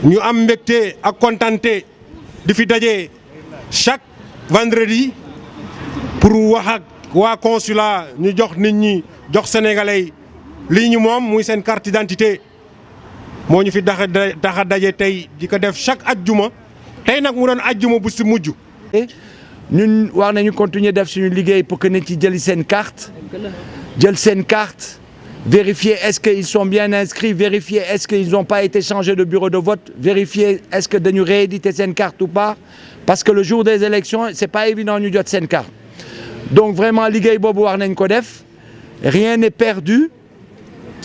ñu am mbégte ak kontante di fi daje chaque vendredi pour wax ak waa consulat ñu jox nit ñi jox sénégalais lii ñu moom muy seen carte d'identité moo ñu fi tax a daje tey di ko def chaque ajjuma tey nag mu doon ajjuma bu si mujj. ñun war nañu continuer def suñu liggéey pour que nit yi jëli seen carte jël seen carte vérifier est-ce qu'ils sont bien inscrits vérifier est-ce qu'ils n'ont pas été changés de bureau de vote vérifier est-ce que dañu rééditer seen carte ou pas parce que le jour des élections c'est pas évident ñu jot seen carte donc vraiment liggéey boobu war nañ ko def rien n'est perdu.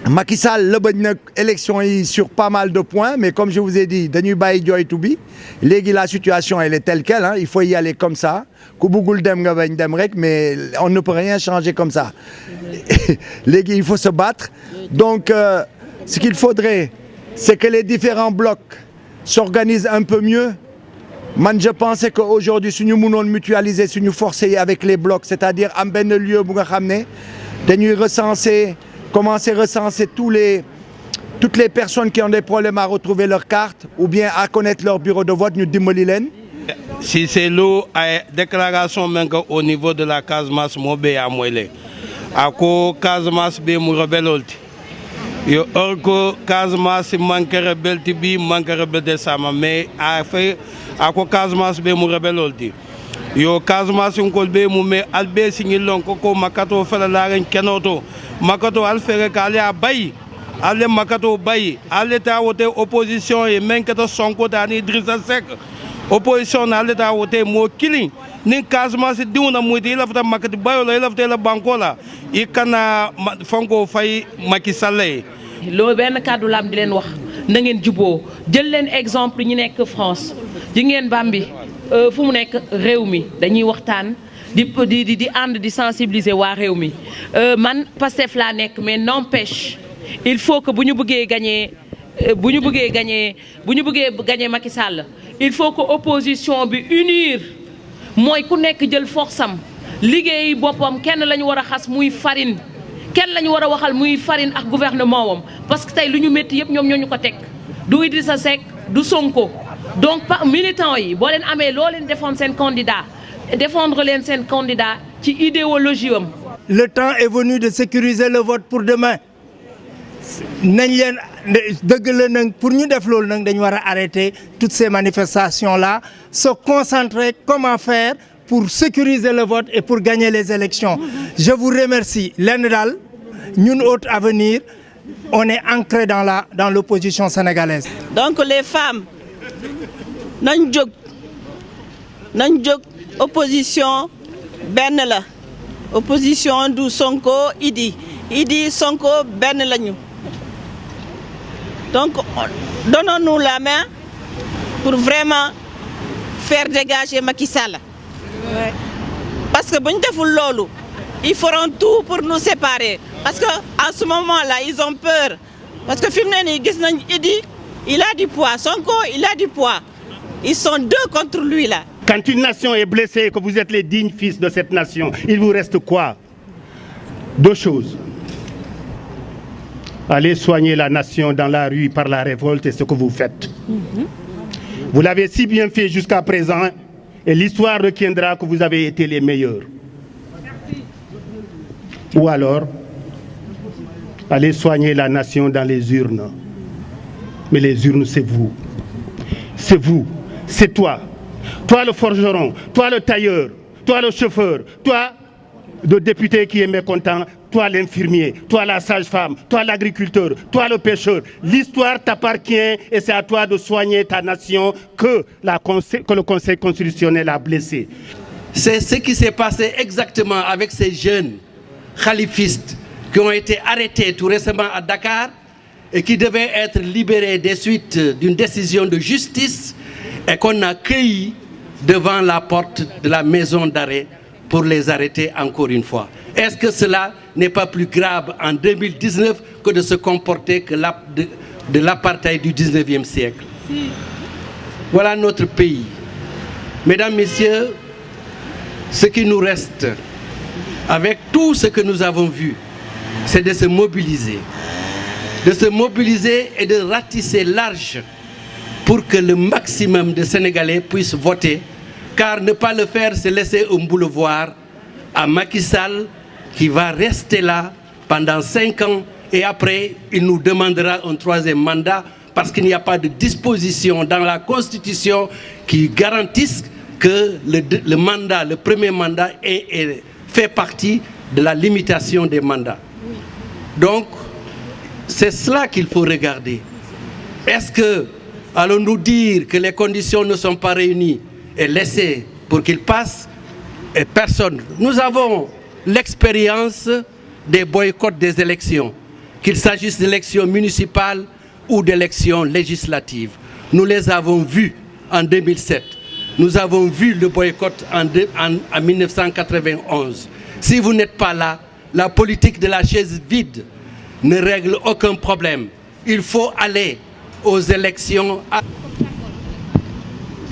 Macky Sall la bañ nag élection yi sur pas mal de points mais comme je vous ai dit dañuy bàyyi jooytu bi léegi la situation elle est telle quelle hein il faut y aller comme ça ku bëggul dem nga bañ dem rek mais on ne peut rien changer comme ça léegi il faut se battre donc ce qu'il faudrait c'est que les différents blocs s'organisent un peu mieux man je pensais que aujourd'hui suñu mënoon mutualiser suñu forces yi avec les blocs c'est-à-dire am benn lieu bu nga xam ne dañuy commencer à recenser toutes les personnes qui ont des problèmes à retrouver leur carte ou bien à connaître leur bureau de vote ñu dimbali leen. Si c'est l'eau à déclaration même au niveau de la Casamance moo bee à moyle ako Casamance be mu rebelolti yo orko Casamance manque rebelti bi manque rebelde sama mais a fait ako Casamance be mu rebelolti yo Casamance ngol be mu me albe singilon ko makato fala laren kenoto makato alfere ka ale a bayi ale makato bayi ale ta wote opposition e menketo Sonko tani Idrissa Seck opposition na ale ta wote mo killing ni Casamance diuna muyti lafta makati bayo la lafta la bankola i kana fonko fay Macky Sall loolu benn kàddu lam di leen wax na ngeen juboo jël leen exemple ñi nekk France ji ngeen Bambi fu mu nekk réew mi dañuy waxtaan di ànd di sensibiliser waa réew mi man Pastef laa nekk mais n'empêche il faut que bu ñu bëggee gagner Macky Sall il faut que opposition bi unir mooy ku nekk jël force am liggéey boppam kenn la ñu war a xas muy farine kenn la ñu war a waxal muy farine ak gouvernement wam parce que tey lu ñu métti yëpp ñoom ñoo ñu ko teg du Idrissa Seck du Sonko donc militants yi boo leen amee loo leen défendre leen seen candidat ci idéologie am. Le temps est venu de sécuriser le vote pour demain nañ leen dëgg la nag pour ñu def loolu nag dañu war a arrêter toutes ces manifestations là se concentrer comment faire pour sécuriser le vote et pour gagner les élections. Je vous remercie lenn daal ñun Haute Avenir on est ancré dans l'opposition sénégalaise. Donc les femmes nañ jóg opposition benn la opposition du Sonko Idi Sonko benn lañu donc donnons-nous la main pour vraiment faire dégager Macky Sall parce que bu ñu deful loolu ils feront tout pour nous séparer parce que en ce moment-là ils ont peur parce que fi mu ne nii gis nañ Idi il a du poids Sonko il a du poids ils sont deux contre lui là. Quand une nation est blessée et que vous êtes les dignes fils de cette nation, il vous reste quoi? Deux choses. Allez soigner la nation dans la rue par la révolte, et ce que vous faites. Vous l'avez si bien fait jusqu'à présent, et l'histoire retiendra que vous avez été les meilleurs. Ou alors, allez soigner la nation dans les urnes. Mais les urnes, c'est vous. C'est vous. C'est toi. Toi le forgeron, toi le tailleur, toi le chauffeur, toi le député qui est mécontent, toi l'infirmier, toi la sage-femme, toi l'agriculteur, toi le pêcheur. L'histoire t'appartient et c'est à toi de soigner ta nation que le Conseil constitutionnel a blessé. C'est ce qui s'est passé exactement avec ces jeunes khalifistes qui ont été arrêtés tout récemment à Dakar et qui devaient être libérés des suites d'une décision de justice et qu'on a cueillis devant la porte de la maison d'arrêt pour les arrêter encore une fois. Est-ce que cela n'est pas plus grave en 2019 que de se comporter que de l'apartheid du 19e siècle? Voilà notre pays. Mesdames, Messieurs, ce qui nous reste, avec tout ce que nous avons vu, c'est de se mobiliser et de ratisser large pour que le maximum de Sénégalais puissent voter, car ne pas le faire, c'est laisser un boulevard à Macky Sall qui va rester là pendant 5 ans et après, il nous demandera un 3e mandat parce qu'il n'y a pas de disposition dans la Constitution qui garantisse que le premier mandat fait partie de la limitation des mandats. Donc, c'est cela qu'il faut regarder. Est-ce que allons-nous dire que les conditions ne sont pas réunies et laisser pour qu'il passe et personne? Nous avons l'expérience des boycotts des élections, qu'il s'agisse d'élections municipales ou d'élections législatives. Nous les avons vus en 2007. Nous avons vu le boycott en 1991. Si vous n'êtes pas là, la politique de la chaise vide ne règle aucun problème. Il faut aller aux élections.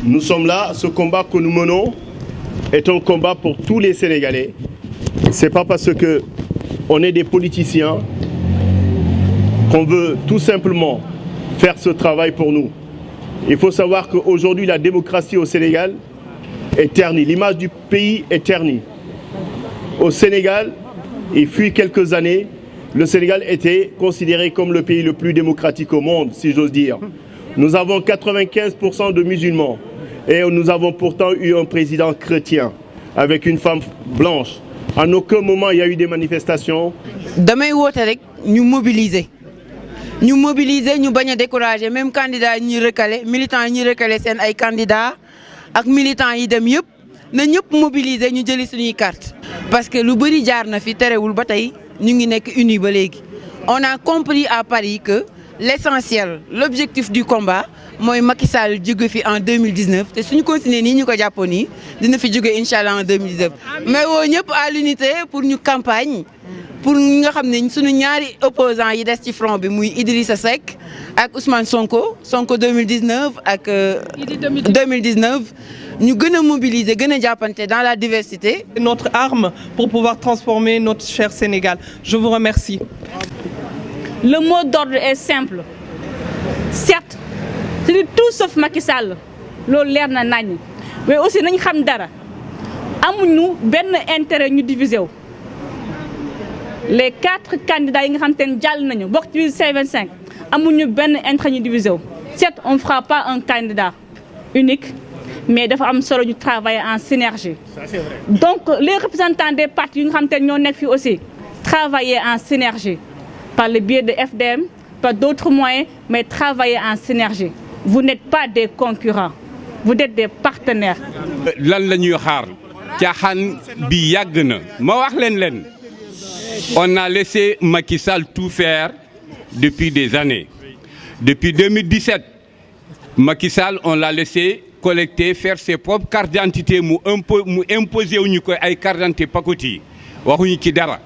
Nous sommes là, ce combat que nous menons est un combat pour tous les Sénégalais. Ce n'est pas parce qu'on est des politiciens qu'on veut tout simplement faire ce travail pour nous. Il faut savoir qu'aujourd'hui, la démocratie au Sénégal est ternie. L'image du pays est ternie. Au Sénégal, il fut quelques années, le Sénégal était considéré comme le pays le plus démocratique au monde, si j'ose dire. Nous avons 95% de musulmans et nous avons pourtant eu un président chrétien avec une femme blanche. En aucun moment il y a eu des manifestations. Damay woote rek ñu mobiliser ñu bañ a décourager même candidat yi ñuy recalé militants yi ñuy recalé seen ay candidats ak militants yi dem yëpp na ñëpp mobiliser ñu jëli suñuy carte parce que lu bëri jaar na fi terewul ba tey ñu ngi nekk unis ba léegi. On a compris à Paris que l'essentiel, l'objectif du combat mooy Macky Sall jóge fi en 2019 te suñu continuer nii ñu ko jàppoon nii dina fi jóge incha allah en 2019. mais woo ñëpp à l'unité pour ñu campagne pour ñi nga xam ne suñu ñaari opposants yi des ci front bi muy Idrissa Seck ak Ousmane Sonko 2019 ak 2019 ñu gën a mobiliser gën a jàppante dans la diversité. Notre arme pour pouvoir transformer notre cher Sénégal. Je vous remercie. Le mot d'ordre est simple. Certes, c'est tout sauf Macky Sall. Loolu leer na nañ. Mais aussi nañ xam dara. Amuñu benn intérêt ñu diviser wu. Les 4 candidats yi nga xam te ne jàll nañu bokk ci C25 amuñu benn intérêt ñu diviser wu. Certes, on ne fera pas un candidat unique, mais dafa am solo ñu travailler en synergie. Ça, c'est vrai. Donc les représentants des partis yi nga xam te ne ñoo nekk fii aussi travailler en synergie. Par le biais de FDM, par d'autres moyens, mais travailler en synergie. Vous n'êtes pas des concurrents, vous êtes des partenaires. Lan la ñuy xaar caaxaan bi yàgg na ma wax leen on a laissé Macky Sall tout faire depuis des années. Depuis 2017, Macky Sall on l'a laissé collecter, faire ses propres cartes d'identité mu imposer wu ñu ko ay cartes d'identité pakoti waxuñu ci dara.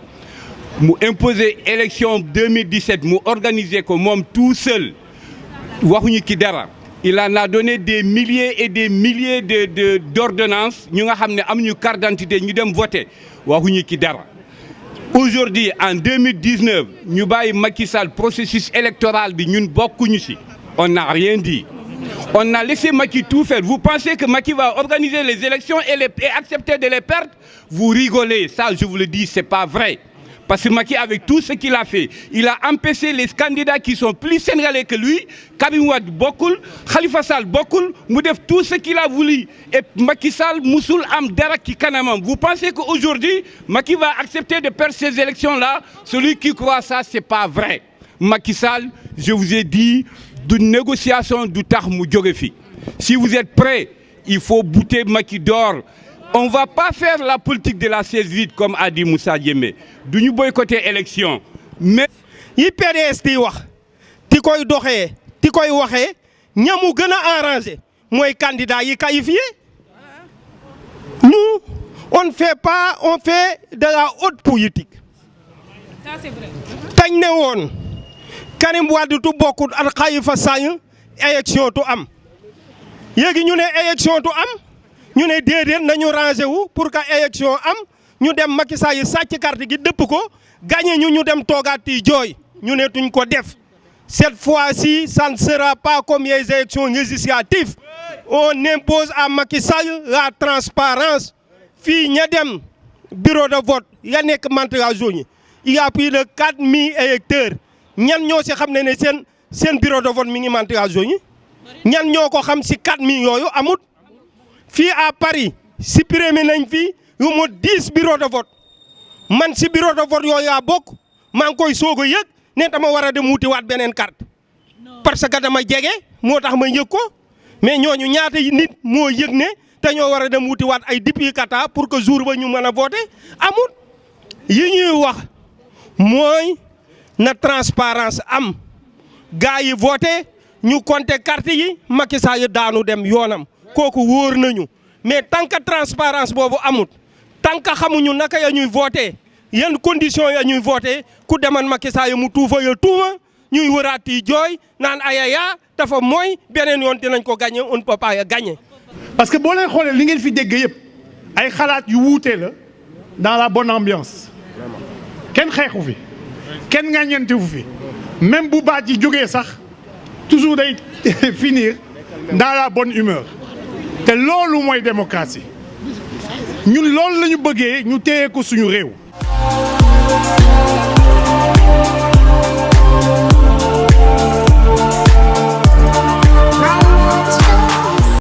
mu imposer élection 2017 mu organiser ko moom tout seul waxuñu ki dara il en a donné des milliers et des milliers d'ordonnances ñu nga xam ne amuñu carte d'identité ñu dem voter waxuñu ki dara. Aujourd'hui en 2019 ñu bàyyi Macky Sall processus électoral bi ñun bokkuñu ci on n'a rien dit. On a laissé Macky tout faire. Vous pensez que Macky va organiser les élections et accepter de les perdre? Vous rigolez. Ça, je vous le dis, c'est pas vrai. Parce que Macky, avec tout ce qu'il a fait, il a empêché les candidats qui sont plus sénégalais que lui, Karim Wade bokul, Khalifa Sall bokul, Moudef tout ce qu'il a voulu. Et Macky Sall, Moussoul Am Daraki Kanamam. Vous pensez qu'aujourd'hui, Macky va accepter de perdre ces élections-là? Celui qui croit ça, c'est pas vrai. Macky Sall, je vous ai dit, d'une négociation du Tarmou Djogefi. Si vous êtes prêts, il faut bouter Macky d'or. On ne va pas faire la politique de la chaise vide comme a dit Moussa Diémé. Nous nous boycotter l'élection. Mais. yi PDS di wax ti koy doxee ti koy waxee ñamu gën a arrangé mooy candidat yi qualifié. Nous on fait de la haute politique. Ça c'est vrai. Tañ ne woon Karim Wade tu bokkut ak Khalifa Sall élection tu am léegi ñu ne élection tu am. ñu ne déedéet nañu rangé wu pour que élection am ñu dem Macky Sall yi sàcc carte gi dëpp ko gagné ñu dem toogaat yi jooy ñu ne tuñ ko def Cette fois-ci, ça ne sera pas comme les élections législatives. On impose à Macky Sall la transparence. Fi ña dem bureau de vote ya nekk Mantara zone il y a plus de 4000 électeurs ñan ñoo ci xam ne seen bureau de vote mi ngi Mantara zone ñan ñoo ko xam ci 4000 yooyu amut fii à Paris supprimé nañ fi yu mo 10 bureau de vote man ci bureau de vote yooyu yaa bokk maa ngi koy soog a yëg ne dama war a dem wutiwaat beneen carte parce que dama jege moo tax ma yëg ko mais ñooñu ñaata nit moo yëg ne te ñoo war a dem wutiwaat ay duplicata pour que jour ba ñu mën a voter amul yi ñuy wax mooy na transparence am gars yi voter ñu compter carte yi Macky Sall daanu dem yoonam kooku wóor nañu mais tant que transparence boobu amut tant que xamuñu naka ya ñuy voter yan condition ya ñuy voter ku deman Macky Sall mu tuufa ya tuuma ñuy wëraati jooy naan ayaya dafa mooy beneen yoon dinañ ko gagner on ne peut pas gagner. parce que boo leen xoolee li ngeen fi dégg yëpp ay xalaat yu wuute la dans la bonne ambiance kenn xeexu fi kenn ŋàññantewu fi même bu baat yi jógee sax toujours day finir dans la bonne humeur te loolu mooy démocratie ñun loolu la ñu bëggee ñu téye ko suñu réew.